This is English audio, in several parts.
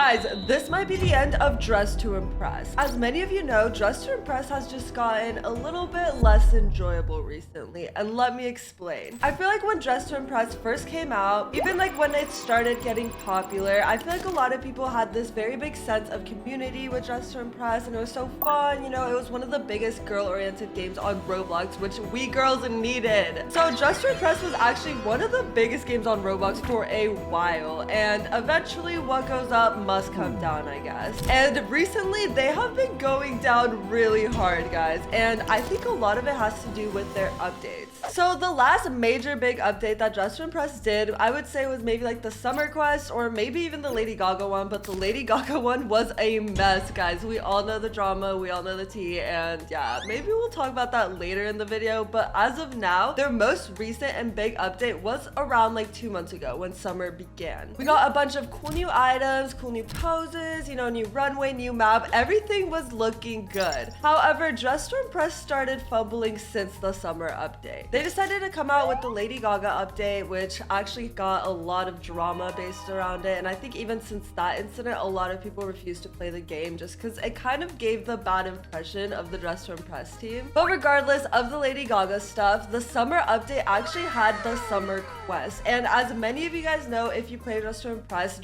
Guys, this might be the end of Dress to Impress. As many of you know, Dress to Impress has just gotten a little bit less enjoyable recently, and let me explain. I feel like when Dress to Impress first came out, even like when it started getting popular, I feel like a lot of people had this very big sense of community with Dress to Impress, and it was so fun. You know, it was one of the biggest girl-oriented games on Roblox, which we girls needed. So Dress to Impress was actually one of the biggest games on Roblox for a while, and eventually what goes up must come down, I guess. And recently they have been going down really hard, guys, and I think a lot of it has to do with their updates. So the last major big update that Dress to Impress did, I would say, was maybe like the Summer Quest or maybe even the Lady Gaga one, but the Lady Gaga one was a mess, guys. We all know the drama, we all know the tea, and yeah, maybe we'll talk about that later in the video, but as of now, their most recent and big update was around like 2 months ago when summer began. We got a bunch of cool new items, cool new poses, you know, new runway, new map, everything was looking good. However, Dress to Impress started fumbling since the summer update. They decided to come out with the Lady Gaga update, which actually got a lot of drama based around it, and I think even since that incident, a lot of people refused to play the game just because it kind of gave the bad impression of the Dress to Impress team. But regardless of the Lady Gaga stuff, the summer update actually had the Summer Quest, and as many of you guys know, if you play Dress to Impress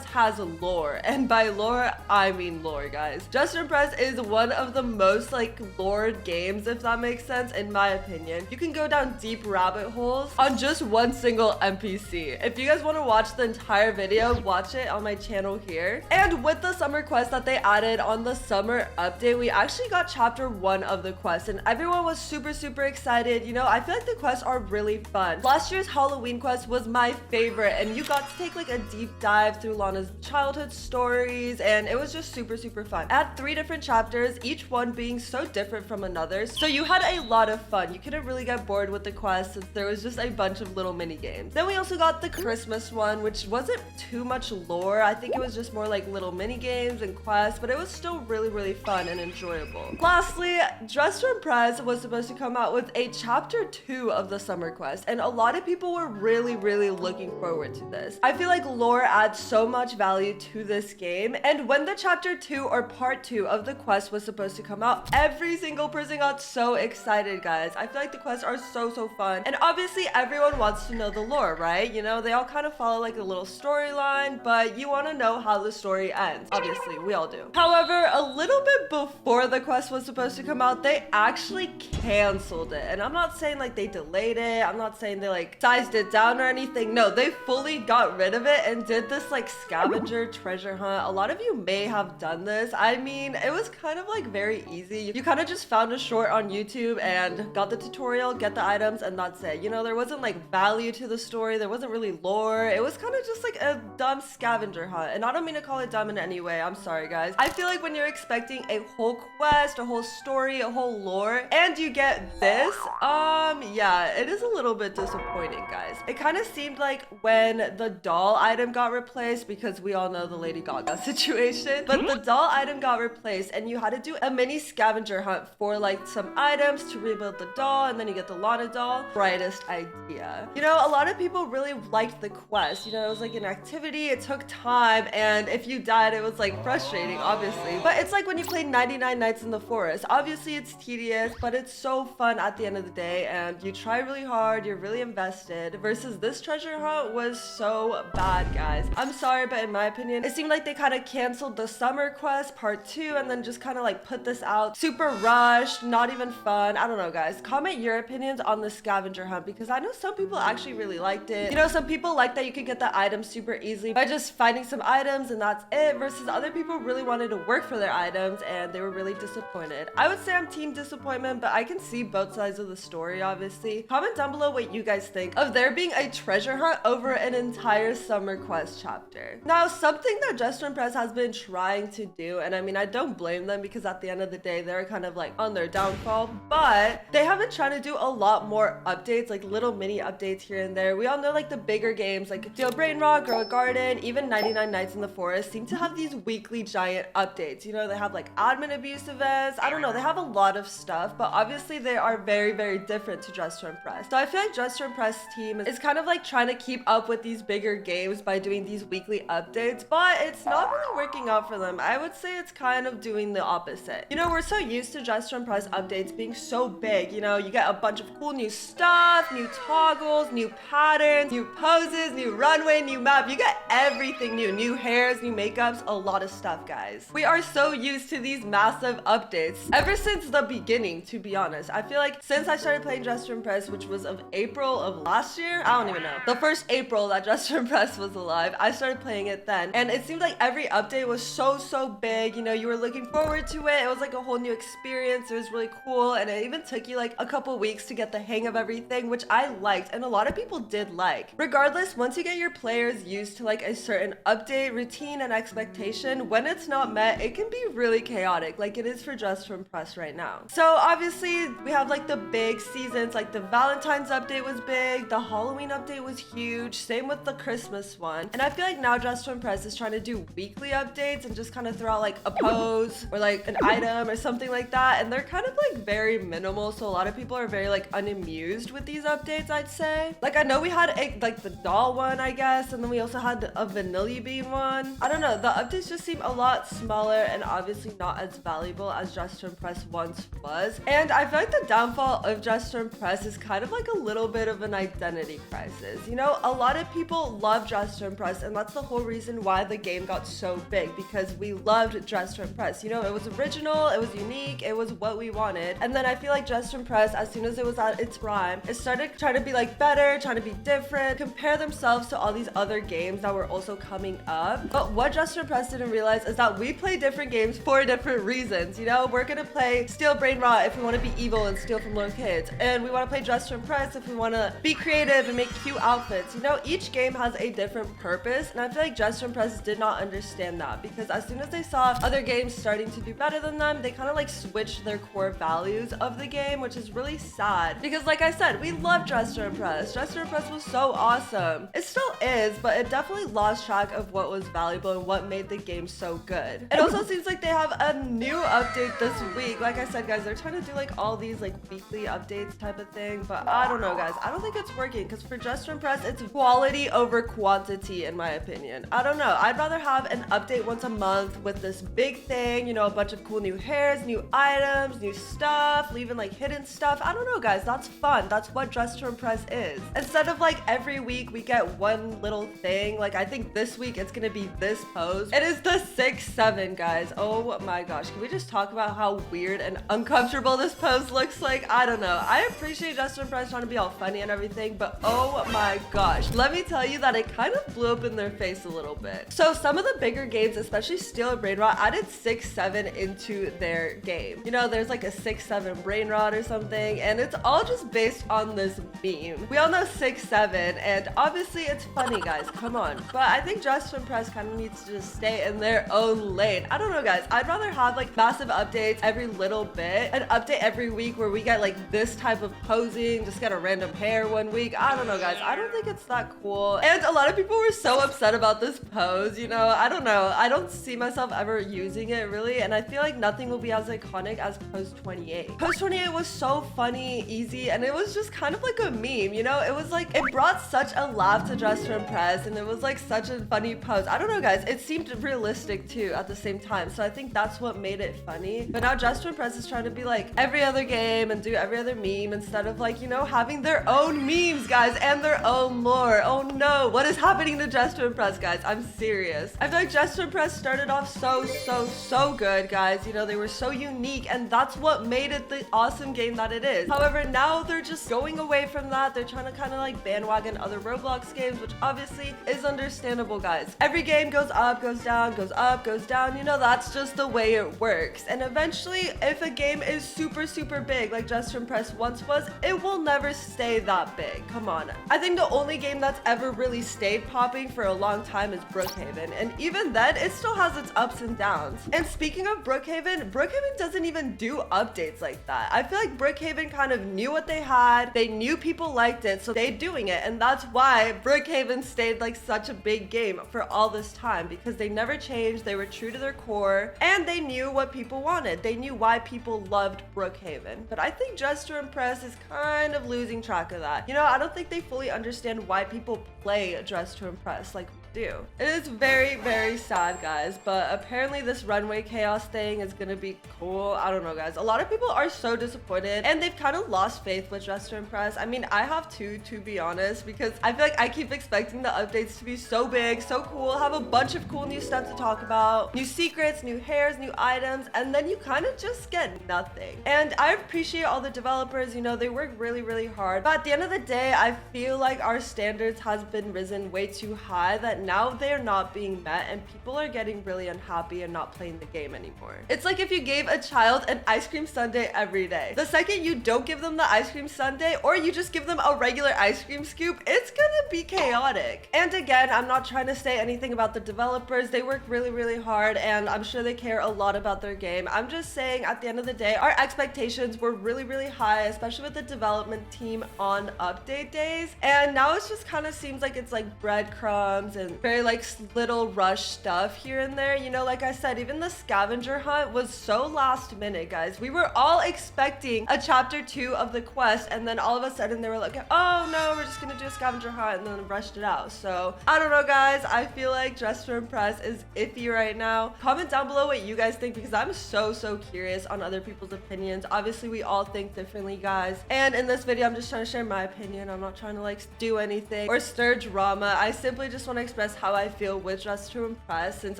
has lore, and by lore, I mean lore, guys. Dress to Impress is one of the most like lored games, if that makes sense, in my opinion. You can go down deep rabbit holes on just one single NPC. If you guys want to watch the entire video, watch it on my channel here. And with the Summer Quest that they added on the summer update, we actually got chapter 1 of the quest, and everyone was super excited. You know, I feel like the quests are really fun. Last year's Halloween quest was my favorite, and you got to take like a deep dive through Lana's childhood stories, and it was just super fun. I had 3 different chapters, each one being so different from another, so you had a lot of fun. You couldn't really get bored with the quest since there was just a bunch of little mini games. Then we also got the Christmas one, which wasn't too much lore. I think it was just more like little mini games and quests, but it was still really fun and enjoyable. Lastly, Dress to Impress was supposed to come out with a chapter 2 of the Summer Quest, and a lot of people were really looking forward to this. I feel like lore adds so much value to this game, and when the chapter 2 or part 2 of the quest was supposed to come out, every single person got so excited, guys. I feel like the quests are so fun, and obviously everyone wants to know the lore, right? You know, they all kind of follow like a little storyline, but you want to know how the story ends. Obviously, we all do. However, a little bit before the quest was supposed to come out, they actually canceled it, and I'm not saying like they delayed it, I'm not saying they like sized it down or anything. No, they fully got rid of it and did this like scavenger treasure hunt. A lot of you may have done this. I mean, it was kind of like very easy. You kind of just found a short on YouTube and got the tutorial, get the items, and that's it. You know, there wasn't like value to the story, there wasn't really lore. It was kind of just like a dumb scavenger hunt, and I don't mean to call it dumb in any way. I'm sorry, guys. I feel like when you're expecting a whole quest, a whole story, a whole lore, and you get this, yeah, it is a little bit disappointing, guys. It kind of seemed like when the doll item got replaced, because we all know the Lady Gaga situation, but the doll item got replaced and you had to do a mini scavenger hunt for like some items to rebuild the doll, and then you get the Lana doll. Brightest idea. You know, a lot of people really liked the quest. You know, it was like an activity, it took time, and if you died, it was like frustrating, obviously. But it's like when you play 99 Nights in the Forest. Obviously, it's tedious, but it's so fun at the end of the day, and you try really hard, you're really invested, versus this treasure hunt was so bad, guys. I'm sorry, but in my opinion, it seemed like they kind of canceled the Summer Quest part 2 and then just kind of like put this out super rushed, not even fun. I don't know, guys. Comment your opinions on the scavenger hunt, because I know some people actually really liked it. You know, some people like that you could get the items super easily by just finding some items and that's it, versus other people really wanted to work for their items and they were really disappointed. I would say I'm team disappointment, but I can see both sides of the story, obviously. Comment down below what you guys think of there being a treasure hunt over an entire Summer Quest chapter. Now, something that Dress to Impress has been trying to do, and I mean, I don't blame them, because at the end of the day, they're kind of like on their downfall, but they have been trying to do a lot more updates, like little mini updates here and there. We all know like the bigger games like Steel Brain Rock, Girl Garden, even 99 Nights in the Forest seem to have these weekly giant updates. You know, they have like admin abuse events. I don't know, they have a lot of stuff, but obviously they are very different to Dress to Impress. So I feel like Dress to Impress team is kind of like trying to keep up with these bigger games by doing these weekly updates, but it's not really working out for them. I would say it's kind of doing the opposite. You know, we're so used to Dress to Impress updates being so big. You know, you get a bunch of cool new stuff, new toggles, new patterns, new poses, new runway, new map. You get everything new. New hairs, new makeups, a lot of stuff, guys. We are so used to these massive updates ever since the beginning, to be honest. I feel like since I started playing Dress to Impress, which was of April of last year, I don't even know. The first April that Dress to Impress was alive, I started playing it then. And it seemed like every update was so big. You know, you were looking forward to it. It was like a whole new experience. It was really cool. And it even took you like a couple weeks to get the hang of everything, which I liked. And a lot of people did like. Regardless, once you get your players used to like a certain update, routine, and expectation, when it's not met, it can be really chaotic, like it is for Dress to Impress right now. So obviously, we have like the big seasons, like the Valentine's update was big, the Halloween update was huge, same with the Christmas one. And I feel like now Dress to Impress is trying to do weekly updates and just kind of throw out like a pose or like an item or something like that. And they're kind of like very minimal. So a lot of people are very like unamused with these updates, I'd say. Like I know we had like the doll one, I guess. And then we also had a vanilla bean one. I don't know. The updates just seem a lot smaller and obviously not as valuable as Dress to Impress once was. And I feel like the downfall of Dress to Impress is kind of like a little bit of an identity crisis. You know, a lot of people love Dress to Impress, and that's the whole reason why the game got so big, because we loved Dress to Impress. You know, it was original, it was unique, it was what we wanted. And then I feel like Dress to Impress, as soon as it was at its prime, it started trying to be like better, trying to be different, compare themselves to all these other games that were also coming up. But what Dress to Impress didn't realize is that we play different games for different reasons. You know, we're gonna play Steal Brain Rot if we want to be evil and steal from little kids, and we want to play Dress to Impress if we want to be creative and make cute outfits. You know, each game has a different purpose, and I feel like Dress to Impress did not understand that, because as soon as they saw other games starting to do better than them, they kind of like switched their core values of the game, which is really sad, because like I said, we love Dress to Impress. Dress to Impress was so awesome. It still is, but it definitely lost track of what was valuable and what made the game so good. It also seems like they have a new update this week. Like I said, guys, they're trying to do like all these like weekly updates type of thing, but I don't know, guys. I don't think it's working, because for Dress to Impress, it's quality over quantity in my opinion. I don't know. I'd rather have an update once a month with this big thing, you know, a bunch of cool new hairs, new items, new stuff, even like hidden stuff. I don't know, guys. That's fun. That's what Dress to Impress is. Instead of like every week we get one little thing, like I think this week it's gonna be this pose. It is the 6-7, guys. Oh my gosh. Can we just talk about how weird and uncomfortable this pose looks like? I don't know. I appreciate Dress to Impress trying to be all funny and everything, but oh my gosh. Let me tell you that it kind of blew up in their face a little bit. So some of the bigger games, especially Steal and Brain Rot, added 6-7 into their game. You know, there's like a 6-7 Brain Rot or something, and it's all just based on this meme. We all know 6-7, and obviously it's funny, guys. Come on. But I think Dress to Impress kind of needs to just stay in their own lane. I don't know, guys. I'd rather have like massive updates every little bit, an update every week where we get like this type of posing, just get a random hair one week. I don't know, guys. I don't think it's that cool. And a lot of people were so upset about this pose, you know. I don't know. I don't see myself ever using it really, and I feel like nothing will be as iconic as Pose 28. Pose 28 was so funny, easy, and it was just kind of like a meme, you know. It was like, it brought such a laugh to Dress to Impress, and it was like such a funny pose. I don't know, guys. It seemed realistic too at the same time, so I think that's what made it funny. But now Dress to Impress is trying to be like every other game and do every other meme instead of like, you know, having their own memes, guys, and their own lore. Oh no, what is happening to Dress to Impress, guys? I'm serious. I feel like Dress to Impress started off so good, guys. You know, they were so unique, and that's what made it the awesome game that it is. However, now they're just going away from that. They're trying to kind of like bandwagon other Roblox games, which obviously is understandable, guys. Every game goes up, goes down, goes up, goes down. You know, that's just the way it works. And eventually, if a game is super big, like Dress to Impress once was, it will never stay that big. Come on. I think the only game that's ever really stayed popping for a long time is Brookhaven, and even then, it still has its ups and downs. And speaking of Brookhaven doesn't even do updates like that. I feel like Brookhaven kind of knew what they had. They knew people liked it, so they're doing it, and that's why Brookhaven stayed like such a big game for all this time, because they never changed. They were true to their core, and they knew what people wanted. They knew why people loved Brookhaven. But I think Dress to Impress is kind of losing track of that. You know, I don't think they fully understand why people play Dress to Impress. Like, do. It is very, very sad, guys, but apparently this runway chaos thing is gonna be cool. I don't know, guys. A lot of people are so disappointed and they've kind of lost faith with Dress to Impress. I mean, I have too, to be honest, because I feel like I keep expecting the updates to be so big, so cool, have a bunch of cool new stuff to talk about, new secrets, new hairs, new items, and then you kind of just get nothing. And I appreciate all the developers, you know, they work really, really hard, but at the end of the day, I feel like our standards has been risen way too high that now they're not being met and people are getting really unhappy and not playing the game anymore. It's like if you gave a child an ice cream sundae every day. The second you don't give them the ice cream sundae or you just give them a regular ice cream scoop, it's gonna be chaotic. And again, I'm not trying to say anything about the developers. They work really, really hard and I'm sure they care a lot about their game. I'm just saying at the end of the day, our expectations were really, really high, especially with the development team on update days. And now it just kind of seems like it's like breadcrumbs and very like little rush stuff here and there. You know, like I said, even the scavenger hunt was so last minute, guys. We were all expecting a chapter 2 of the quest and then all of a sudden they were like, oh no, we're just gonna do a scavenger hunt, and then rushed it out. So I don't know, guys. I feel like Dress to Impress is iffy right now. Comment down below what you guys think because I'm so curious on other people's opinions. Obviously we all think differently, guys, and in this video I'm just trying to share my opinion. I'm not trying to like do anything or stir drama. I simply just want to express how I feel with Dress to Impress, since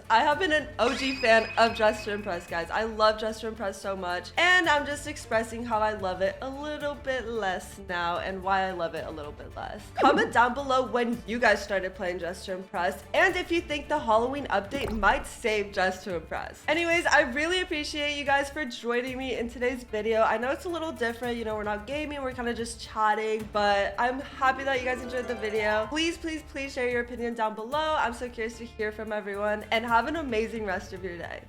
I have been an OG fan of Dress to Impress, guys. I love Dress to Impress so much, and I'm just expressing how I love it a little bit less now and why I love it a little bit less. Comment down below when you guys started playing Dress to Impress and if you think the Halloween update might save Dress to Impress. Anyways, I really appreciate you guys for joining me in today's video. I know it's a little different, you know, we're not gaming, we're kind of just chatting, but I'm happy that you guys enjoyed the video. Please share your opinion down below. I'm so curious to hear from everyone, and have an amazing rest of your day.